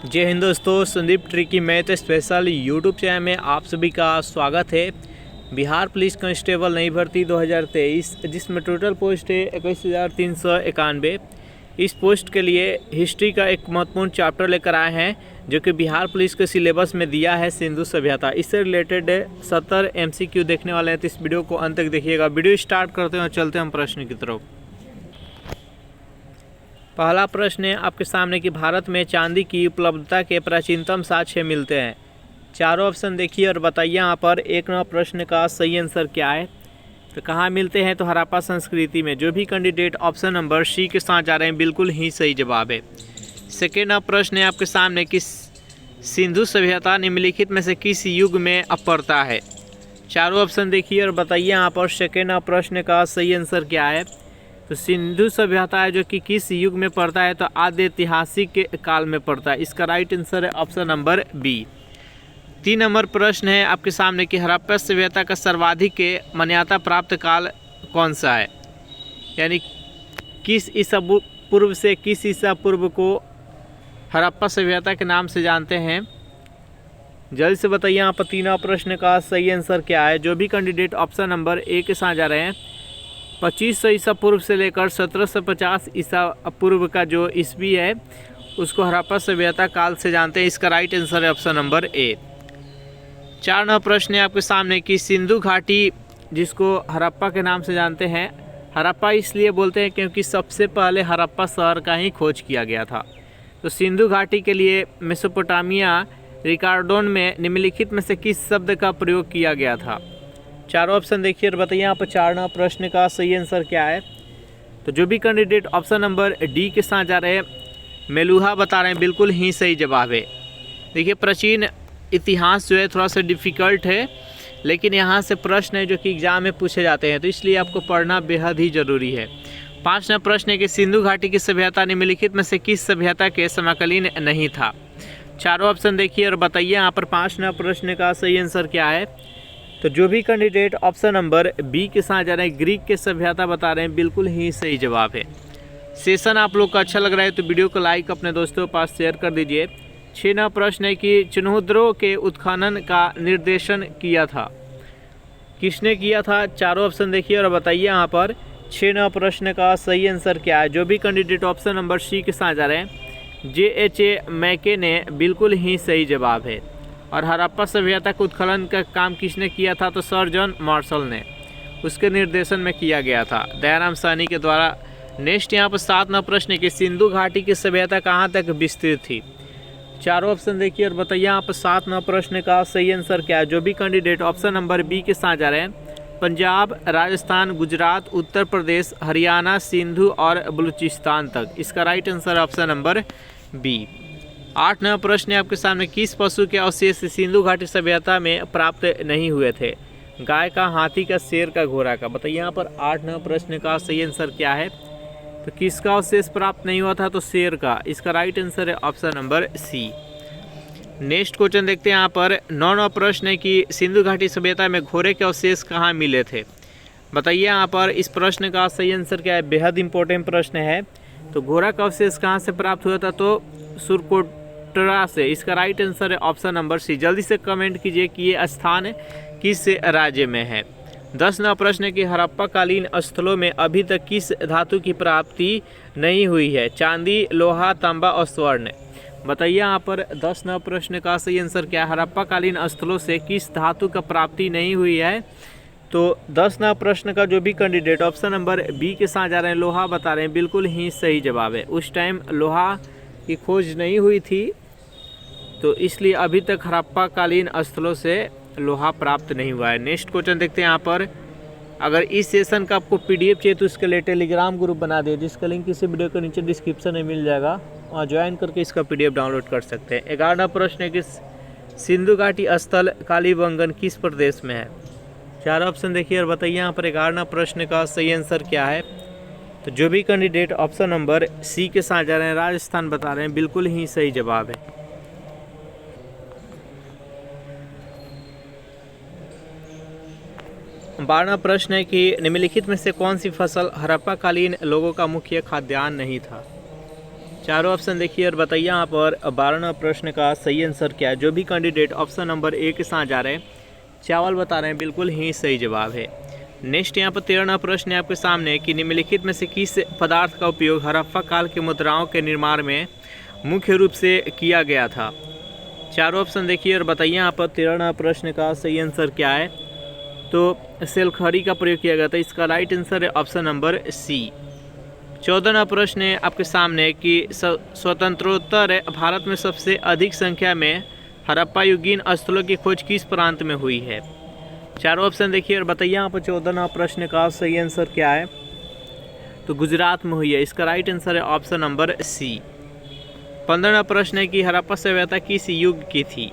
जय हिंद दोस्तों, Sandeep tricky math special YouTube channel में आप सभी का स्वागत है। बिहार पुलिस कांस्टेबल नई भर्ती 2023 जिसमें टोटल पोस्ट है 21,391। इस पोस्ट के लिए हिस्ट्री का एक महत्वपूर्ण चैप्टर लेकर आए हैं जो कि बिहार पुलिस के सिलेबस में दिया है, सिंधु सभ्यता। इससे रिलेटेड 70 MCQ देखने वाले हैं, तो इस वीडियो को अंत तक देखिएगा। वीडियो स्टार्ट करते हैं और चलते हैं हम प्रश्न की तरफ। पहला प्रश्न है आपके सामने कि भारत में चांदी की उपलब्धता के प्राचीनतम साक्ष्य मिलते हैं। चारों ऑप्शन देखिए और बताइए यहाँ पर एक नंबर प्रश्न का सही आंसर क्या है। तो कहाँ मिलते हैं, तो हड़प्पा संस्कृति में। जो भी कैंडिडेट ऑप्शन नंबर सी के साथ जा रहे हैं बिल्कुल ही सही जवाब है। सेकेंड प्रश्न है आपके सामने कि सिंधु सभ्यता निम्नलिखित में से किस युग में पड़ता है। चारों ऑप्शन देखिए और बताइए यहाँ पर सेकेंड प्रश्न का सही आंसर क्या है। तो सिंधु सभ्यता है जो कि किस युग में पड़ता है, तो आद्य ऐतिहासिक काल में पड़ता है। इसका राइट आंसर है ऑप्शन नंबर बी। 3 नंबर प्रश्न है आपके सामने कि हड़प्पा सभ्यता का सर्वाधिक मान्यता प्राप्त काल कौन सा है, यानी किस ईसा पूर्व से किस ईसा पूर्व को हड़प्पा सभ्यता के नाम से जानते हैं। जल्द से बताइए यहाँ पर 3 प्रश्न का सही आंसर क्या है। जो भी कैंडिडेट ऑप्शन नंबर ए के साथ जा रहे हैं 2500 ईसा पूर्व से लेकर 1750 ईसा पूर्व का जो ईस्वी है उसको हड़प्पा सभ्यता काल से जानते हैं। इसका राइट आंसर है ऑप्शन नंबर ए। 4 नंबर प्रश्न है आपके सामने कि सिंधु घाटी जिसको हड़प्पा के नाम से जानते हैं, हड़प्पा इसलिए बोलते हैं क्योंकि सबसे पहले हड़प्पा शहर का ही खोज किया गया था। तो सिंधु घाटी के लिए मेसोपोटामिया रिकार्डोन में निम्नलिखित में से किस शब्द का प्रयोग किया गया था। चारों ऑप्शन देखिए और बताइए यहाँ पर 4 नंबर प्रश्न का सही आंसर क्या है। तो जो भी कैंडिडेट ऑप्शन नंबर डी के साथ जा रहे हैं मेलुहा बता रहे हैं बिल्कुल ही सही जवाब है। देखिए प्राचीन इतिहास जो है थोड़ा सा डिफ़िकल्ट है, लेकिन यहाँ से प्रश्न है जो कि एग्जाम में पूछे जाते हैं, तो इसलिए आपको पढ़ना बेहद ही ज़रूरी है। 5 नंबर प्रश्न है कि सिंधु घाटी की सभ्यता निम्नलिखित में से किस सभ्यता के समकालीन नहीं था। चारों ऑप्शन देखिए और बताइए यहाँ पर 5 नंबर प्रश्न का सही आंसर क्या है। तो जो भी कैंडिडेट ऑप्शन नंबर बी के साथ जा रहे हैं ग्रीक के सभ्यता बता रहे हैं बिल्कुल ही सही जवाब है। सेशन आप लोग को अच्छा लग रहा है तो वीडियो को लाइक अपने दोस्तों के पास शेयर कर दीजिए। 6 नंबर प्रश्न है कि चिन्होद्रों के उत्खनन का निर्देशन किया था, किसने किया था। चारों ऑप्शन देखिए और बताइए यहाँ पर 6 नंबर प्रश्न का सही आंसर क्या है। जो भी कैंडिडेट ऑप्शन नंबर सी के साथ जा रहे हैं J.H.A. मैके ने बिल्कुल ही सही जवाब है। और हड़प्पा सभ्यता के उत्खनन का काम किसने किया था, तो सर जॉन मार्शल ने, उसके निर्देशन में किया गया था दयाराम साहनी के द्वारा। नेक्स्ट यहाँ पर 7 नंबर प्रश्न है कि सिंधु घाटी की सभ्यता कहाँ तक विस्तृत थी। चारों ऑप्शन देखिए और बताइए यहाँ पर 7 नंबर प्रश्न का सही आंसर क्या है। जो भी कैंडिडेट ऑप्शन नंबर बी के साथ जा रहे हैं पंजाब, राजस्थान, गुजरात, उत्तर प्रदेश, हरियाणा, सिंधु और बलूचिस्तान तक। इसका right answer option number B. 8 number प्रश्न है आपके सामने किस पशु के अवशेष सिंधु घाटी सभ्यता में प्राप्त नहीं हुए थे। गाय का, हाथी का, शेर का, घोड़ा का। बताइए यहाँ पर 8 नंबर प्रश्न का सही आंसर क्या है। तो किसका अवशेष प्राप्त नहीं हुआ था, तो शेर का। इसका राइट आंसर है option number C. Next question देखते हैं यहाँ पर 9 नंबर प्रश्न है कि सिंधु घाटी सभ्यता में घोड़े के अवशेष कहाँ मिले थे। बताइए यहाँ पर इस प्रश्न का सही आंसर क्या है। बेहद इंपॉर्टेंट प्रश्न है। तो घोड़ा का अवशेष कहाँ से प्राप्त हुआ था, तो सुरकोटरा से। इसका राइट आंसर है ऑप्शन नंबर सी। जल्दी से कमेंट कीजिए कि ये स्थान किस राज्य में है। 10 नंबर प्रश्न है कि हड़प्पा कालीन स्थलों में अभी तक किस धातु की प्राप्ति नहीं हुई है। चांदी, लोहा, तांबा और स्वर्ण। बताइए यहाँ पर 10 नंबर प्रश्न का सही आंसर क्या है। हड़प्पा कालीन स्थलों से किस धातु का प्राप्ति नहीं हुई है। तो 10 नंबर प्रश्न का जो भी कैंडिडेट ऑप्शन नंबर बी के साथ जा रहे हैं लोहा बता रहे हैं बिल्कुल ही सही जवाब है। उस टाइम लोहा की खोज नहीं हुई थी, तो इसलिए अभी तक हड़प्पा कालीन स्थलों से लोहा प्राप्त नहीं हुआ है। नेक्स्ट क्वेश्चन देखते हैं यहाँ पर। अगर इस सेशन का आपको PDF चाहिए तो इसके लिए टेलीग्राम ग्रुप बना दिए, जिसका लिंक इसी वीडियो के नीचे डिस्क्रिप्शन में मिल जाएगा, वहाँ ज्वाइन करके इसका PDF डाउनलोड कर सकते हैं। 11वां प्रश्न है कि सिंधु घाटी स्थल कालीबंगन किस प्रदेश में है। 4 ऑप्शन देखिए और बताइए यहाँ पर 11वां प्रश्न का सही आंसर क्या है। तो जो भी कैंडिडेट ऑप्शन नंबर सी के साथ जा रहे हैं राजस्थान बता रहे हैं बिल्कुल ही सही जवाब है। 12वां प्रश्न है कि निम्नलिखित में से कौन सी फसल हड़प्पा कालीन लोगों का मुख्य खाद्यान्न नहीं था। चारों ऑप्शन देखिए और बताइए यहाँ पर 12वां प्रश्न का सही आंसर क्या है। जो भी कैंडिडेट ऑप्शन नंबर ए के साथ जा रहे हैं चावल बता रहे हैं, बिल्कुल ही सही जवाब है। नेक्स्ट यहाँ पर 13वां प्रश्न है आपके सामने कि निम्नलिखित में से किस पदार्थ का उपयोग हड़प्पा काल के मुद्राओं के निर्माण में मुख्य रूप से किया गया था। चारों ऑप्शन देखिए और बताइए यहाँ पर 13वां प्रश्न का सही आंसर क्या है। तो सेलखड़ी का प्रयोग किया गया था, इसका राइट आंसर है ऑप्शन नंबर सी। 14वां प्रश्न है आपके सामने कि स्वतंत्रोत्तर भारत में सबसे अधिक संख्या में हड़प्पा युगीन स्थलों की खोज किस प्रांत में हुई है। चारों ऑप्शन देखिए और बताइए यहाँ पर 14वां प्रश्न का सही आंसर क्या है। तो गुजरात में हुई है, इसका राइट आंसर है ऑप्शन नंबर सी। 15वां प्रश्न है कि हड़प्पा सभ्यता किस युग की थी।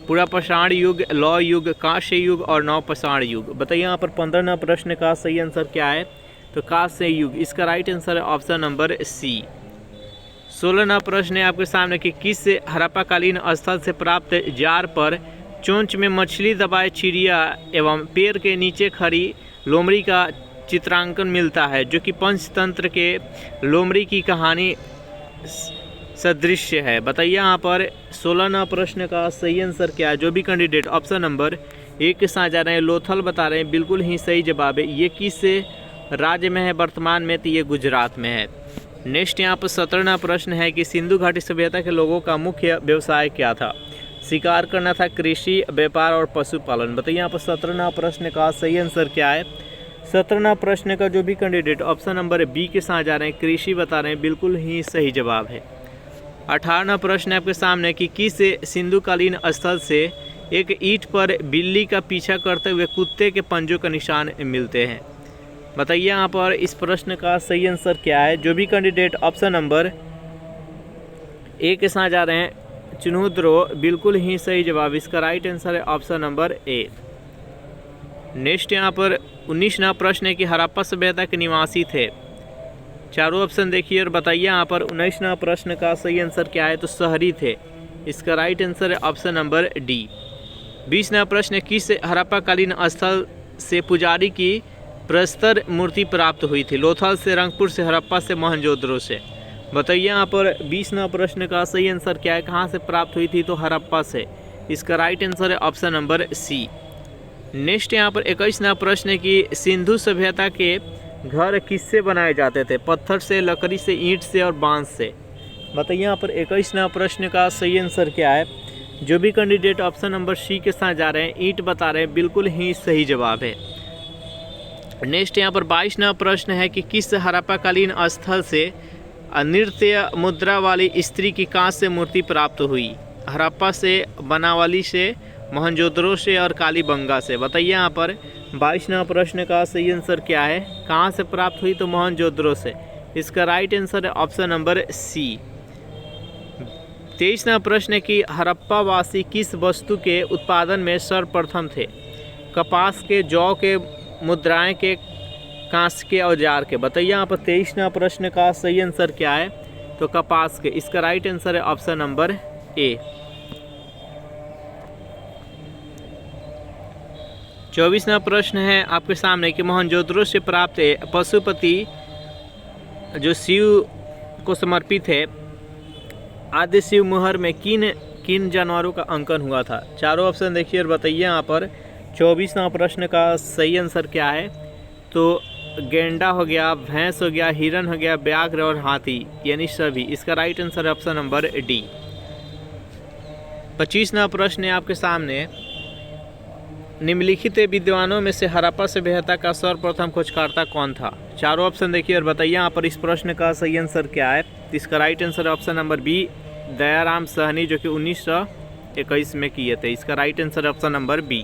पुरापाषाण युग, लौह युग, कांस्य युग और नवपाषाण युग। बताइए यहाँ पर 15वां प्रश्न का सही आंसर क्या है। तो कांस्य युग, इसका राइट आंसर है ऑप्शन नंबर सी। 16वां प्रश्न है आपके सामने कि किस हड़प्पाकालीन स्थल से प्राप्त जार पर चोंच में मछली दबाए चिड़िया एवं पेड़ के नीचे खड़ी लोमड़ी का चित्रांकन मिलता है, जो कि पंचतंत्र के लोमड़ी की कहानी सदृश है। बताइए यहाँ पर 16वां प्रश्न का सही आंसर क्या है। जो भी कैंडिडेट ऑप्शन नंबर ए के साथ जा रहे हैं लोथल बता रहे हैं, बिल्कुल ही सही जवाब है। ये किस राज्य में है वर्तमान में, तो ये गुजरात में है। नेक्स्ट यहाँ पर 17वां प्रश्न है कि सिंधु घाटी सभ्यता के लोगों का मुख्य व्यवसाय क्या था। शिकार करना था, कृषि, व्यापार और पशुपालन। बताइए यहाँ पर 17वां प्रश्न का सही आंसर क्या है। 17वां प्रश्न का जो भी कैंडिडेट ऑप्शन नंबर बी के साथ जा रहे हैं कृषि बता रहे हैं, बिल्कुल ही सही जवाब है। 18वां प्रश्न है आपके सामने कि किस सिंधुकालीन स्थल से एक ईंट पर बिल्ली का पीछा करते हुए कुत्ते के पंजों का निशान मिलते हैं। बताइए यहाँ पर इस प्रश्न का सही आंसर क्या है। जो भी कैंडिडेट ऑप्शन नंबर ए के साथ जा रहे हैं चिन्हुद्रो, बिल्कुल ही सही जवाब, इसका राइट आंसर है ऑप्शन नंबर ए। नेक्स्ट यहाँ पर 19वां प्रश्न है कि हड़प्पा सभ्यता के निवासी थे। चारों ऑप्शन देखिए और बताइए यहाँ पर 19वां प्रश्न का सही आंसर क्या है। तो शहरी थे, इसका राइट आंसर है ऑप्शन नंबर डी। 20वां प्रश्न है किस हड़प्पाकालीन स्थल से पुजारी की प्रस्तर मूर्ति प्राप्त हुई थी। लोथल से, रंगपुर से, हड़प्पा से, मोहनजोदड़ो से। बताइए यहाँ पर 20वां प्रश्न का सही आंसर क्या है। कहाँ से प्राप्त हुई थी। तो हड़प्पा से, इसका राइट आंसर है ऑप्शन नंबर सी। नेक्स्ट यहाँ पर 21वां प्रश्न है कि सिंधु सभ्यता के घर किससे बनाए जाते थे। पत्थर से, लकड़ी से, ईंट से और बांस से। बताइए यहाँ पर 21वां प्रश्न का सही आंसर क्या है। जो भी कैंडिडेट ऑप्शन नंबर सी के साथ जा रहे हैं ईंट बता रहे हैं, बिल्कुल ही सही जवाब है। नेक्स्ट यहाँ पर 22वां प्रश्न है कि किस हड़प्पाकालीन स्थल से नृत्य मुद्रा वाली स्त्री की कांस्य मूर्ति प्राप्त हुई। हड़प्पा से, बनावली से, मोहनजोदड़ो से और कालीबंगा से। बताइए यहाँ पर 22वां प्रश्न का सही आंसर क्या है। कहाँ से प्राप्त हुई। तो मोहनजोदड़ो से, इसका राइट आंसर है ऑप्शन नंबर सी। 23वां प्रश्न है कि हड़प्पावासी किस वस्तु के उत्पादन में सर्वप्रथम थे। कपास के, जौ के, मुद्राएं के, कांस्य के, औजार के। बताइए यहाँ पर 23वां प्रश्न का सही आंसर क्या है। तो कपास के, इसका राइट आंसर है ऑप्शन नंबर ए। 24वां प्रश्न है आपके सामने कि मोहनजोदड़ो से प्राप्त पशुपति जो शिव को समर्पित है आदि शिव मोहर में किन किन जानवरों का अंकन हुआ था। चारों ऑप्शन देखिए और बताइए यहाँ पर 24वां प्रश्न का सही आंसर क्या है। तो गेंडा हो गया, भैंस हो गया, हिरन हो गया, व्याघ्र और हाथी, यानी सभी। इसका राइट आंसर है ऑप्शन नंबर डी। 25वां प्रश्न है आपके सामने निम्नलिखित विद्वानों में से हड़प्पा सभ्यता का सर्वप्रथम खोजकर्ता कौन था। चारों ऑप्शन देखिए और बताइए यहाँ पर इस प्रश्न का सही आंसर क्या है। इसका राइट आंसर है option number B, Dayaram Sahni, जो कि 1921 में किए थे। इसका राइट आंसर है ऑप्शन नंबर बी।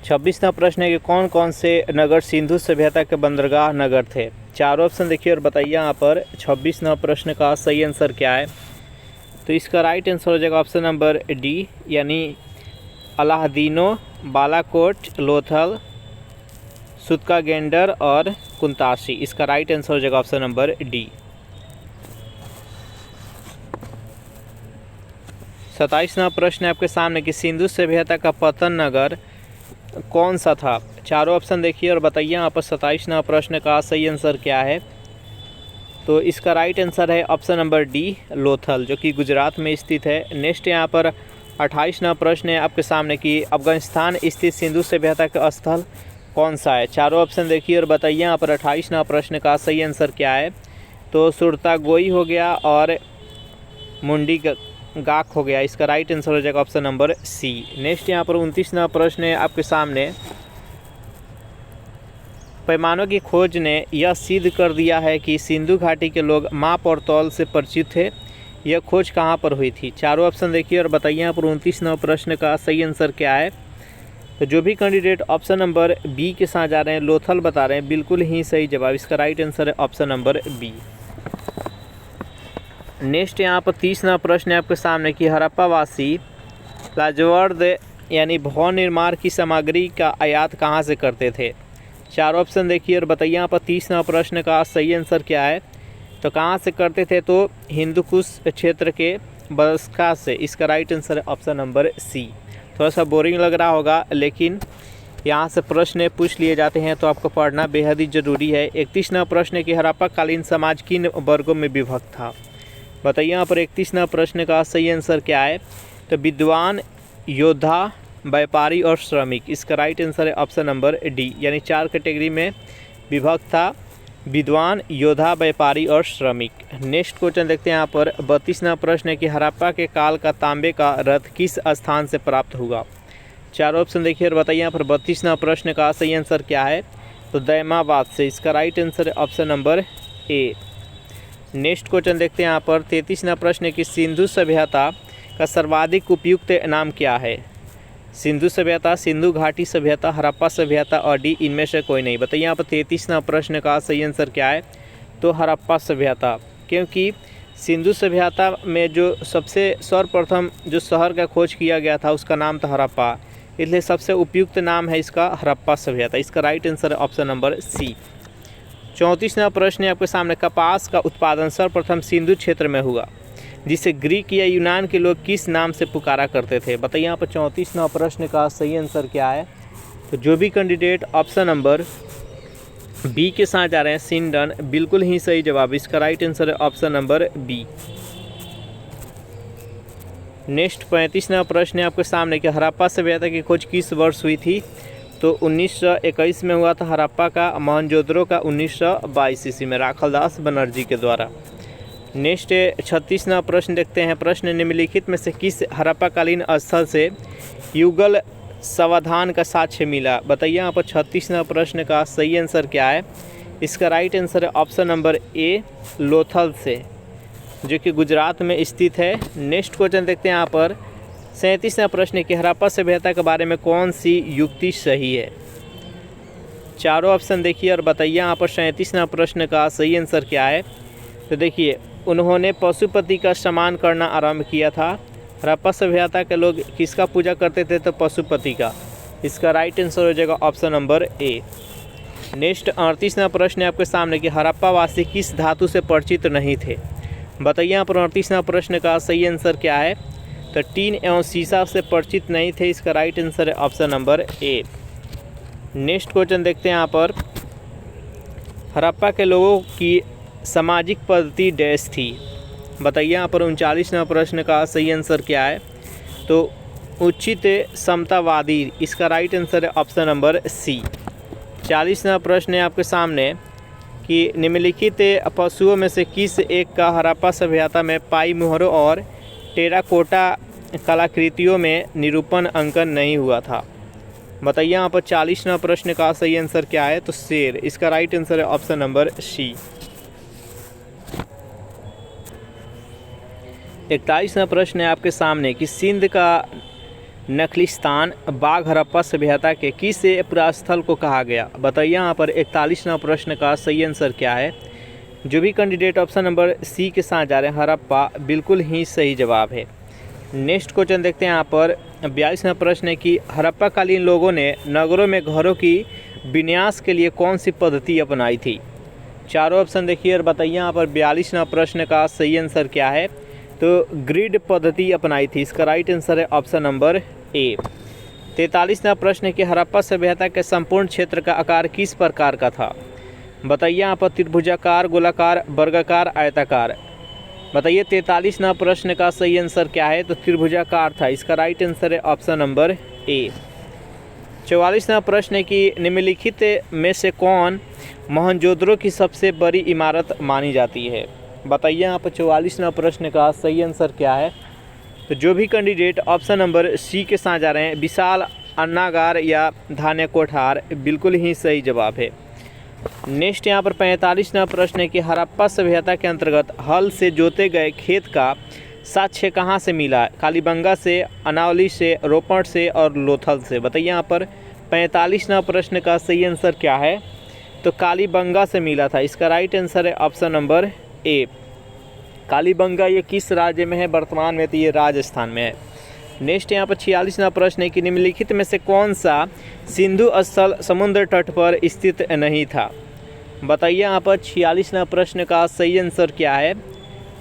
26वां प्रश्न है कि कौन कौन से नगर सिंधु सभ्यता के बंदरगाह नगर थे। चारों ऑप्शन देखिए और बताइए यहाँ पर 26वां प्रश्न का सही आंसर क्या है। तो इसका राइट आंसर हो जाएगा ऑप्शन नंबर डी, यानी अलाहदीनो, बालाकोट, लोथल, सुतकागेंडर और कुंताशी। इसका राइट आंसर हो जाएगा ऑप्शन नंबर डी। 27वां प्रश्न है आपके सामने कि सिंधु सभ्यता का पतन नगर कौन सा था? चारों ऑप्शन देखिए और बताइए यहाँ पर 27 नंबर प्रश्न का सही आंसर क्या है। तो इसका राइट आंसर है ऑप्शन नंबर डी, लोथल, जो कि गुजरात में स्थित है। नेक्स्ट यहाँ पर 28 नंबर प्रश्न है आपके सामने कि अफगानिस्तान स्थित सिंधु सभ्यता का स्थल कौन सा है? चारों ऑप्शन देखिए और बताइए यहाँ पर 28 नंबर प्रश्न का सही आंसर क्या है। तो सुरतागोई हो गया और मुंडी गाक हो गया। इसका राइट आंसर हो जाएगा ऑप्शन नंबर सी। नेक्स्ट यहाँ पर 29 नंबर प्रश्न है आपके सामने। पैमानों की खोज ने यह सिद्ध कर दिया है कि सिंधु घाटी के लोग माप और तौल से परिचित थे। यह खोज कहाँ पर हुई थी? चारों ऑप्शन देखिए और बताइए यहाँ पर 29 नंबर प्रश्न का सही आंसर क्या है। तो जो भी कैंडिडेट ऑप्शन नंबर बी के साथ जा रहे हैं, लोथल बता रहे हैं, बिल्कुल ही सही जवाब। इसका राइट आंसर है ऑप्शन नंबर बी। नेक्स्ट यहाँ पर 30 नंबर प्रश्न है आपके सामने कि हड़प्पावासी लाजवर्द यानी भवन निर्माण की सामग्री का आयात कहाँ से करते थे? चार ऑप्शन देखिए और बताइए यहाँ पर 30 नंबर प्रश्न का सही आंसर क्या है। तो कहाँ से करते थे? तो हिंदुकुश क्षेत्र के बस्का से। इसका राइट आंसर है ऑप्शन नंबर सी। थोड़ा सा बोरिंग लग रहा होगा, लेकिन यहाँ से प्रश्न पूछ लिए जाते हैं तो आपको पढ़ना बेहद ही ज़रूरी है। 31 नंबर प्रश्न कि हड़प्पाकालीन समाज किन वर्गों में विभक्त था? बताइए यहाँ पर 31 नंबर प्रश्न का सही आंसर क्या है। तो विद्वान, योद्धा, व्यापारी और श्रमिक। इसका राइट आंसर है ऑप्शन नंबर डी, यानी 4 कैटेगरी में विभक्त था: विद्वान, योद्धा, व्यापारी और श्रमिक। नेक्स्ट क्वेश्चन देखते हैं यहाँ पर 32 नंबर प्रश्न है कि हड़प्पा के काल का तांबे का रथ किस स्थान से प्राप्त हुआ? चार ऑप्शन देखिए और बताइए यहाँ पर 32 नंबर प्रश्न का सही आंसर क्या है। तो दैमाबाद से। इसका राइट आंसर है ऑप्शन नंबर ए। नेक्स्ट क्वेश्चन देखते हैं यहाँ पर 33 नंबर प्रश्न है कि सिंधु सभ्यता का सर्वाधिक उपयुक्त नाम क्या है? सिंधु सभ्यता, सिंधु घाटी सभ्यता, हड़प्पा सभ्यता और डी इनमें से कोई नहीं। बताइए यहाँ पर 33 नंबर प्रश्न का सही आंसर क्या है। तो हड़प्पा सभ्यता, क्योंकि सिंधु सभ्यता में जो सबसे सर्वप्रथम जो शहर का खोज किया गया था उसका नाम था हड़प्पा, इसलिए सबसे उपयुक्त नाम है इसका हड़प्पा सभ्यता। इसका राइट आंसर है ऑप्शन नंबर सी। 34 नंबर प्रश्न है आपके सामने। कपास का उत्पादन सर्वप्रथम सिंधु क्षेत्र में हुआ, जिसे ग्रीक या यूनान के लोग किस नाम से पुकारा करते थे? बताइए यहाँ पर 34 नंबर प्रश्न का सही आंसर क्या है। तो जो भी कैंडिडेट ऑप्शन नंबर बी के साथ जा रहे हैं, सिंडन, बिल्कुल ही सही जवाब। इसका राइट आंसर है option number B. Next 35 number प्रश्न है आपके सामने कि हड़प्पा सभ्यता की खोज किस वर्ष हुई थी? तो 1921 में हुआ था हड़प्पा का। मोहनजोदड़ो का 1922 ईस्वी में राखलदास बनर्जी के द्वारा। नेक्स्ट 36 नंबर प्रश्न देखते हैं। प्रश्न निम्नलिखित में से किस हड़प्पाकालीन स्थल से युगल समाधान का साक्ष्य मिला? बताइए यहाँ पर 36 नंबर प्रश्न का सही आंसर क्या है। इसका राइट आंसर है ऑप्शन नंबर ए, लोथल से, जो कि गुजरात में स्थित है। नेक्स्ट क्वेश्चन देखते हैं यहाँ पर 37 नंबर प्रश्न कि हड़प्पा सभ्यता के बारे में कौन सी युक्ति सही है? चारों ऑप्शन देखिए और बताइए यहाँ पर 37 नंबर प्रश्न का सही आंसर क्या है। तो देखिए, उन्होंने पशुपति का सम्मान करना आरंभ किया था। हड़प्पा सभ्यता के लोग किसका पूजा करते थे? तो पशुपति का। इसका राइट आंसर हो जाएगा ऑप्शन नंबर ए। नेक्स्ट 38 नंबर प्रश्न है आपके सामने कि हड़प्पावासी किस धातु से परिचित नहीं थे? बताइए यहाँ पर 38 नंबर प्रश्न का सही आंसर क्या है। तो टीन एवं शीशा से परिचित नहीं थे। इसका राइट आंसर है ऑप्शन नंबर ए। नेक्स्ट क्वेश्चन देखते हैं यहाँ पर हड़प्पा के लोगों की सामाजिक पद्धति डैश थी? बताइए यहाँ पर 39 नंबर प्रश्न का सही आंसर क्या है। तो उचित समतावादी। इसका राइट आंसर है ऑप्शन नंबर सी। 40 नंबर प्रश्न है आपके सामने कि निम्नलिखित पशुओं में से किस एक का हड़प्पा सभ्यता में पाई मोहरों और टेराकोटा कलाकृतियों में निरूपण अंकन नहीं हुआ था? बताइए यहाँ पर 40 नंबर प्रश्न का सही आंसर क्या है। तो शेर। इसका राइट आंसर है ऑप्शन नंबर सी। 41 नंबर प्रश्न है आपके सामने कि सिंध का नखलिस्तान बाग हड़प्पा सभ्यता के किस पुरास्थल को कहा गया? बताइए यहाँ पर 41 नंबर प्रश्न का सही आंसर क्या है। जो भी कैंडिडेट ऑप्शन नंबर सी के साथ जा रहे हैं, हड़प्पा, बिल्कुल ही सही जवाब है। नेक्स्ट क्वेश्चन देखते हैं यहाँ पर 42 नंबर प्रश्न है कि हड़प्पाकालीन लोगों ने नगरों में घरों की विन्यास के लिए कौन सी पद्धति अपनाई थी? चारों ऑप्शन देखिए और बताइए यहाँ पर 42 नंबर प्रश्न का सही आंसर क्या है। तो ग्रिड पद्धति अपनाई थी। इसका राइट आंसर है ऑप्शन नंबर ए। 43वां प्रश्न कि हड़प्पा सभ्यता के संपूर्ण क्षेत्र का आकार किस प्रकार का था? बताइए यहाँ पर त्रिभुजाकार, गोलाकार, वर्गाकार, आयताकार। बताइए 43वां प्रश्न का सही आंसर क्या है? तो त्रिभुजाकार था। इसका राइट आंसर है ऑप्शन नंबर ए। 44वां प्रश्न है कि निम्नलिखित में से कौन मोहनजोदड़ो की सबसे बड़ी इमारत मानी जाती है? बताइए यहाँ पर 44वां प्रश्न का सही आंसर क्या है? तो जो भी कैंडिडेट ऑप्शन नंबर सी के साथ जा रहे हैं, विशाल अन्नागार या धान्य कोठार, बिल्कुल ही सही जवाब है। नेक्स्ट यहाँ पर 45वां प्रश्न है कि हड़प्पा सभ्यता के अंतर्गत हल से जोते गए खेत का साक्ष्य कहाँ से मिला? कालीबंगा से, अनावली से, रोपड़ से और लोथल से। बताइए यहाँ पर 45वां प्रश्न का सही आंसर क्या है? तो कालीबंगा से मिला था। इसका राइट आंसर है ऑप्शन नंबर ए। कालीबंगा ये किस राज्य में है वर्तमान में? तो ये राजस्थान में है। नेक्स्ट यहाँ पर 46वां प्रश्न है कि निम्नलिखित में से कौन सा सिंधु स्थल समुद्र तट पर स्थित नहीं था? बताइए यहाँ पर 46वां प्रश्न का सही आंसर क्या है?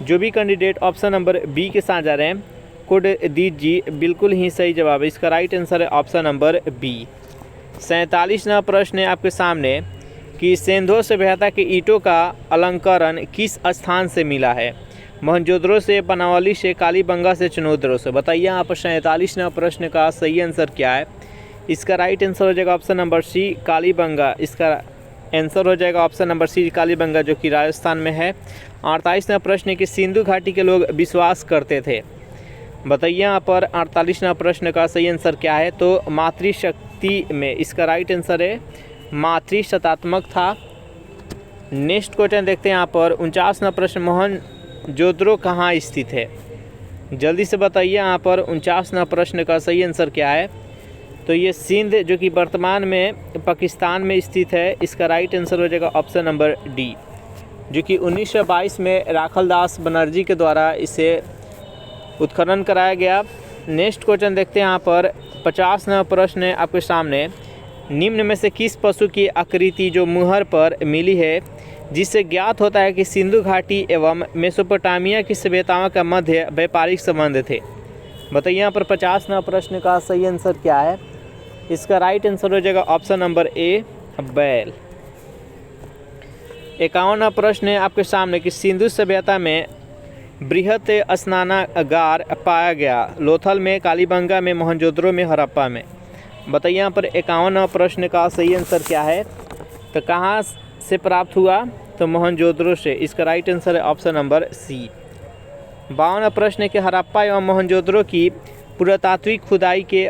जो भी कैंडिडेट ऑप्शन नंबर बी के साथ जा रहे हैं, कोड दीजिए, बिल्कुल ही सही जवाब है। इसका राइट आंसर है ऑप्शन नंबर बी। 47वां प्रश्न है आपके सामने कि सिंधु सभ्यता के ईंटों का अलंकरण किस स्थान से मिला है? मोहनजोदड़ो से, बनावली से, कालीबंगा से, चनोदरो से। बताइए यहाँ पर 47वां प्रश्न का सही आंसर क्या है? इसका राइट आंसर हो जाएगा ऑप्शन नंबर सी, कालीबंगा। इसका आंसर हो जाएगा ऑप्शन नंबर सी, कालीबंगा, जो कि राजस्थान में है। 48वां प्रश्न है कि सिंधु घाटी के लोग विश्वास करते थे। बताइए यहाँ पर 48वां प्रश्न का सही आंसर क्या है? तो मातृशक्ति में। इसका राइट आंसर है मातृशतात्मक था। नेक्स्ट क्वेश्चन देखते हैं यहाँ पर 49वां प्रश्न, मोहनजोदड़ो कहाँ स्थित है? जल्दी से बताइए यहाँ पर 49वां प्रश्न का सही आंसर क्या है? तो ये सिंध, जो कि वर्तमान में पाकिस्तान में स्थित है। इसका राइट आंसर हो जाएगा ऑप्शन नंबर डी, जो कि 1922 में राखलदास बनर्जी के द्वारा इसे उत्खनन कराया गया। नेक्स्ट क्वेश्चन देखते हैं यहाँ पर 50वां प्रश्न है आपके सामने, निम्न में से किस पशु की आकृति जो मुहर पर मिली है जिससे ज्ञात होता है कि सिंधु घाटी एवं मेसोपोटामिया की सभ्यताओं का मध्य व्यापारिक संबंध थे? बताइए यहाँ पर 50वां प्रश्न का सही आंसर क्या है? इसका राइट आंसर हो जाएगा ऑप्शन नंबर ए, बैल। 51वां प्रश्न है आपके सामने कि सिंधु सभ्यता में बृहत स्नानागार पाया गया? लोथल में, कालीबंगा में, मोहनजोदड़ो में, हड़प्पा में। बताइए यहाँ पर 51वां प्रश्न का सही आंसर क्या है? तो कहाँ से प्राप्त हुआ? तो मोहनजोदड़ो से। इसका राइट आंसर है ऑप्शन नंबर सी। 52वां प्रश्न है कि हड़प्पा एवं मोहनजोदड़ो की पुरातात्विक खुदाई के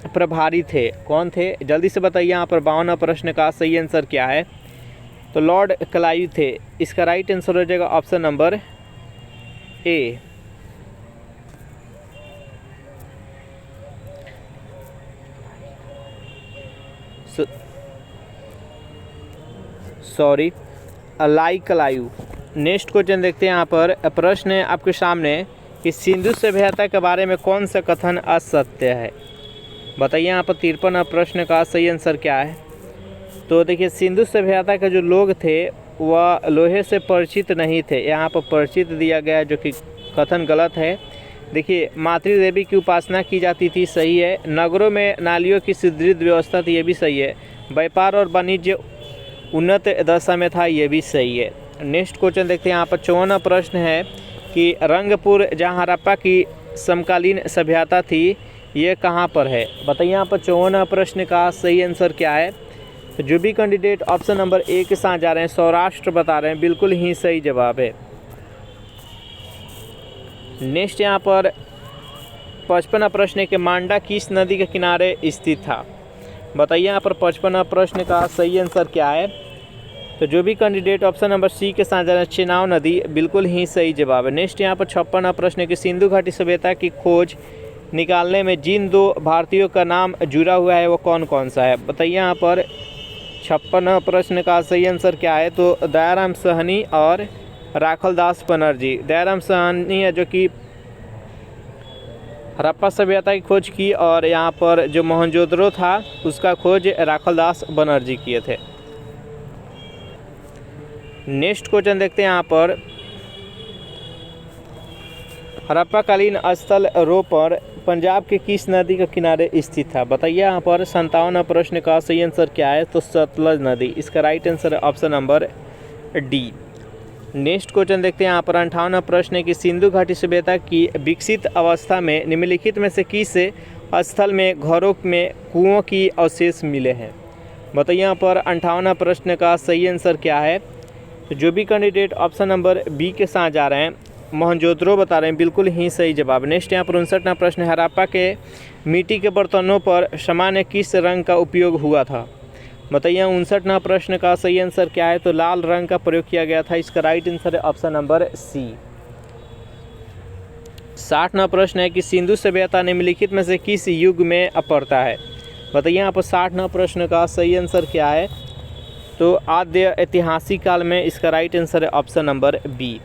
प्रभारी थे, कौन थे? जल्दी से बताइए यहाँ पर 52वां प्रश्न का सही आंसर क्या है? तो लॉर्ड क्लाइव थे। इसका राइट आंसर हो जाएगा ऑप्शन नंबर ए। सॉरी, अलाई क्लाइव। नेक्स्ट क्वेश्चन देखते हैं यहाँ पर। प्रश्न है आपके सामने कि सिंधु सभ्यता के बारे में कौन सा कथन असत्य है? बताइए यहाँ पर 53वां प्रश्न का सही आंसर क्या है? तो देखिए, सिंधु सभ्यता के जो लोग थे वह लोहे से परिचित नहीं थे। यहाँ पर परिचित दिया गया, जो कि कथन गलत है। देखिए, मातृ देवी की उपासना की जाती थी, सही है। नगरों में नालियों की सुदृढ़ व्यवस्था थी, ये भी सही है। व्यापार और वाणिज्य उन्नत दशा में था, ये भी सही है। नेक्स्ट क्वेश्चन देखते हैं यहाँ पर। 54वां प्रश्न है कि रंगपुर, जहाँ हड़प्पा की समकालीन सभ्यता थी, ये कहाँ पर है? बताइए यहाँ पर 54वां प्रश्न का सही आंसर क्या है? तो जो भी कैंडिडेट ऑप्शन नंबर ए के साथ जा रहे हैं, सौराष्ट्र बता रहे हैं, बिल्कुल ही सही जवाब है। नेक्स्ट यहाँ पर 55वां प्रश्न है कि मांडा किस नदी के किनारे स्थित था? बताइए यहाँ पर 55वां प्रश्न का सही आंसर क्या है? तो जो भी कैंडिडेट ऑप्शन नंबर सी के साथ जा रहे हैं, चेनाब नदी, बिल्कुल ही सही जवाब है। नेक्स्ट यहाँ पर 56वां प्रश्न है कि सिंधु घाटी सभ्यता की खोज निकालने में जिन दो भारतीयों का नाम जुड़ा हुआ है वो कौन कौन सा है? बताइए यहाँ पर 56वां प्रश्न का सही आंसर क्या है? तो दयाराम साहनी और राखलदास बनर्जी। दयाराम साहनी है जो कि हड़प्पा सभ्यता की खोज की, और यहाँ पर जो मोहनजोदड़ो था उसका खोज राखलदास बनर्जी किए थे। नेक्स्ट क्वेश्चन देखते हैं यहाँ पर। हड़प्पाकालीन स्थल रोपड़ पंजाब के किस नदी के किनारे स्थित था? बताइए यहाँ पर 57वां प्रश्न का सही आंसर क्या है? तो सतलज नदी। इसका राइट आंसर है option number D. Next question देखते हैं यहाँ पर 58वां प्रश्न है कि सिंधु घाटी सभ्यता की विकसित अवस्था में निम्नलिखित में से किस स्थल में घरों में कुओं की अवशेष मिले हैं? बताइए यहाँ पर 58वां प्रश्न का सही आंसर क्या है? तो जो भी कैंडिडेट ऑप्शन नंबर बी के साथ जा रहे हैं मोहनजोदड़ो बता रहे हैं, बिल्कुल ही सही जवाब। नेक्स्ट यहाँ पर 59वां प्रश्न है हड़प्पा के मिट्टी के बर्तनों पर सामान्य किस रंग का उपयोग हुआ था? बताइए 59वां प्रश्न का सही आंसर क्या है? तो लाल रंग का प्रयोग किया गया था। इसका राइट आंसर है ऑप्शन नंबर सी। 60वां प्रश्न है कि सिंधु सभ्यता निम्नलिखित में से किस युग में पड़ता है? बताइए यहाँ पर 60वां प्रश्न का सही आंसर क्या है? तो आद्य ऐतिहासिक काल में। इसका राइट आंसर है ऑप्शन नंबर बी।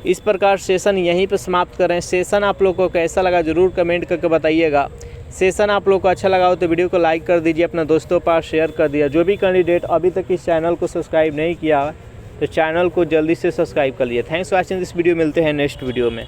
इस प्रकार सेशन यहीं पर समाप्त करें। सेशन आप लोग को कैसा लगा ज़रूर कमेंट करके बताइएगा। सेशन आप लोग को अच्छा लगा हो तो वीडियो को लाइक कर दीजिए, अपने दोस्तों पर शेयर कर दिया। जो भी कैंडिडेट अभी तक इस चैनल को सब्सक्राइब नहीं किया तो चैनल को जल्दी से सब्सक्राइब कर लिए। Thanks for watching this video. मिलते हैं नेक्स्ट वीडियो में।